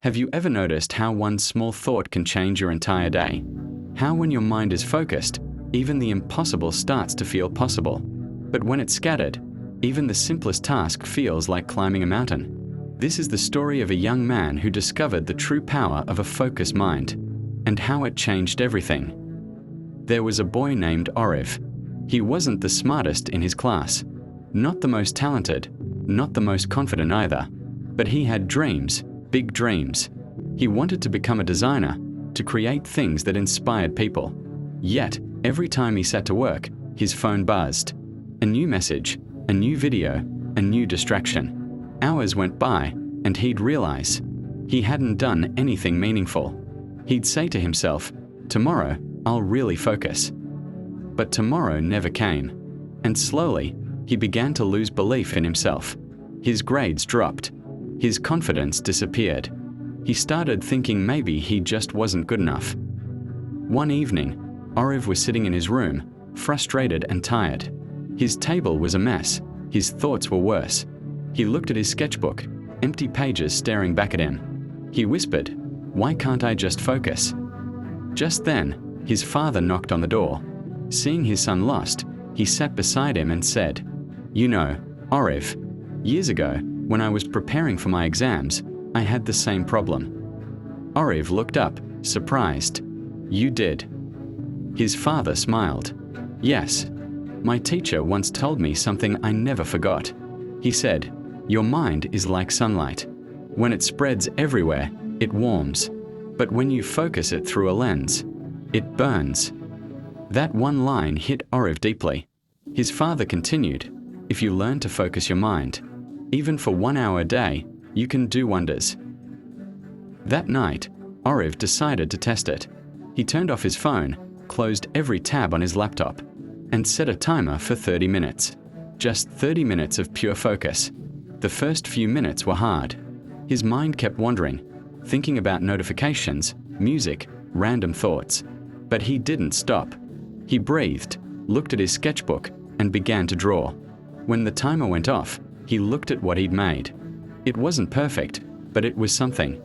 Have you ever noticed how one small thought can change your entire day? How when your mind is focused, even the impossible starts to feel possible. But when it's scattered, even the simplest task feels like climbing a mountain. This is the story of a young man who discovered the true power of a focused mind, and how it changed everything. There was a boy named Oriv. He wasn't the smartest in his class, not the most talented, not the most confident either, but he had dreams, big dreams. He wanted to become a designer, to create things that inspired people. Yet, every time he sat to work, his phone buzzed. A new message, a new video, a new distraction. Hours went by, and he'd realize he hadn't done anything meaningful. He'd say to himself, "Tomorrow, I'll really focus." But tomorrow never came, and slowly, he began to lose belief in himself. His grades dropped. His confidence disappeared. He started thinking maybe he just wasn't good enough. One evening, Oriv was sitting in his room, frustrated and tired. His table was a mess. His thoughts were worse. He looked at his sketchbook, empty pages staring back at him. He whispered, "Why can't I just focus?" Just then, his father knocked on the door. Seeing his son lost, he sat beside him and said, "You know, Oriv, years ago, when I was preparing for my exams, I had the same problem." Oriv looked up, surprised. "You did?" His father smiled. "Yes. My teacher once told me something I never forgot. He said, 'Your mind is like sunlight. When it spreads everywhere, it warms. But when you focus it through a lens, it burns.'" That one line hit Oriv deeply. His father continued, "If you learn to focus your mind, even for 1 hour a day, you can do wonders." That night, Oriv decided to test it. He turned off his phone, closed every tab on his laptop, and set a timer for 30 minutes. Just 30 minutes of pure focus. The first few minutes were hard. His mind kept wandering, thinking about notifications, music, random thoughts. But he didn't stop. He breathed, looked at his sketchbook, and began to draw. When the timer went off, he looked at what he'd made. It wasn't perfect, but it was something.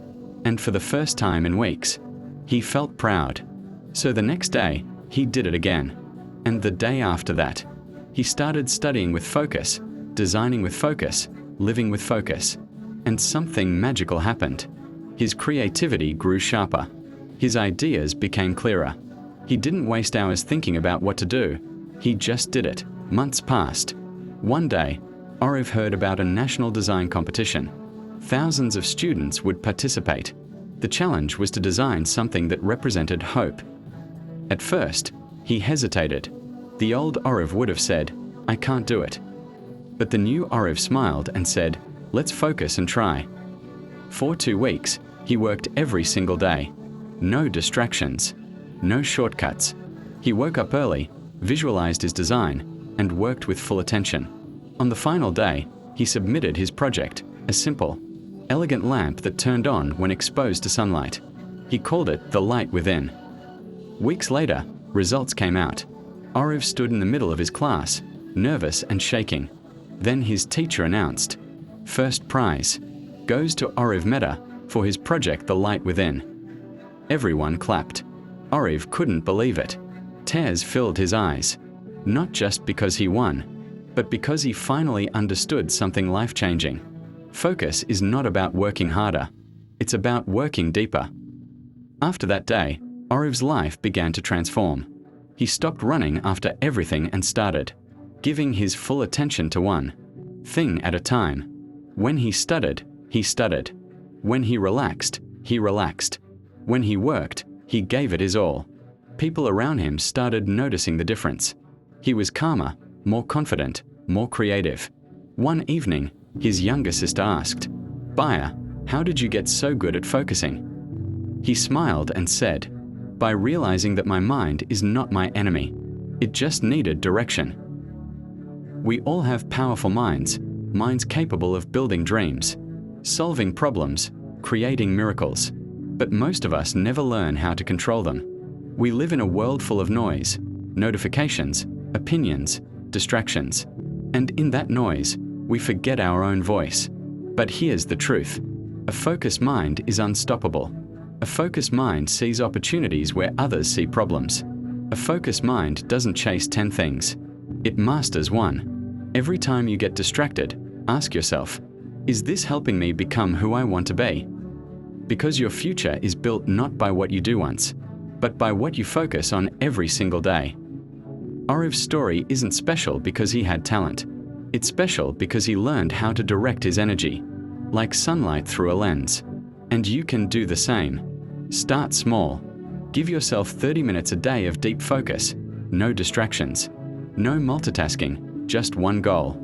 And for the first time in weeks, he felt proud. So the next day, he did it again. And the day after that, he started studying with focus, designing with focus, living with focus. And something magical happened. His creativity grew sharper. His ideas became clearer. He didn't waste hours thinking about what to do. He just did it. Months passed. One day, Oriv heard about a national design competition. Thousands of students would participate. The challenge was to design something that represented hope. At first, he hesitated. The old Oriv would have said, "I can't do it." But the new Oriv smiled and said, "Let's focus and try." For 2 weeks, he worked every single day. No distractions. No shortcuts. He woke up early, visualized his design, and worked with full attention. On the final day, he submitted his project, a simple, elegant lamp that turned on when exposed to sunlight. He called it the light within. Weeks later, results came out. Oriv stood in the middle of his class, nervous and shaking. Then his teacher announced, "First prize goes to Oriv Mehta for his project The Light Within." Everyone clapped. Oriv couldn't believe it. Tears filled his eyes, not just because he won, but because he finally understood something life-changing. Focus is not about working harder. It's about working deeper. After that day, Oriv's life began to transform. He stopped running after everything and started giving his full attention to one thing at a time. When he studied, he studied. When he relaxed, he relaxed. When he worked, he gave it his all. People around him started noticing the difference. He was calmer, more confident, more creative. One evening, his younger sister asked, "Baya, how did you get so good at focusing?" He smiled and said, "By realizing that my mind is not my enemy. It just needed direction." We all have powerful minds, minds capable of building dreams, solving problems, creating miracles. But most of us never learn how to control them. We live in a world full of noise, notifications, opinions, distractions. And in that noise, we forget our own voice. But here's the truth. A focused mind is unstoppable. A focused mind sees opportunities where others see problems. A focused mind doesn't chase 10 things. It masters one. Every time you get distracted, ask yourself, is this helping me become who I want to be? Because your future is built not by what you do once, but by what you focus on every single day. Oriv's story isn't special because he had talent. It's special because he learned how to direct his energy, like sunlight through a lens. And you can do the same. Start small. Give yourself 30 minutes a day of deep focus. No distractions. No multitasking, just one goal.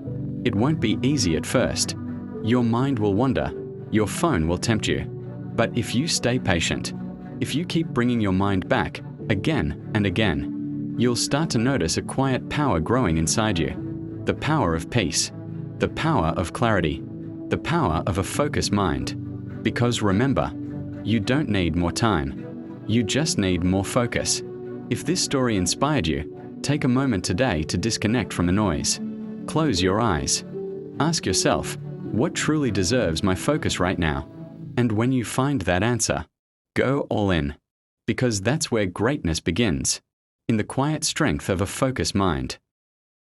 It won't be easy at first. Your mind will wander. Your phone will tempt you. But if you stay patient, if you keep bringing your mind back again and again, you'll start to notice a quiet power growing inside you. The power of peace. The power of clarity. The power of a focused mind. Because remember, you don't need more time. You just need more focus. If this story inspired you, take a moment today to disconnect from the noise. Close your eyes. Ask yourself, what truly deserves my focus right now? And when you find that answer, go all in. Because that's where greatness begins. In the quiet strength of a focused mind.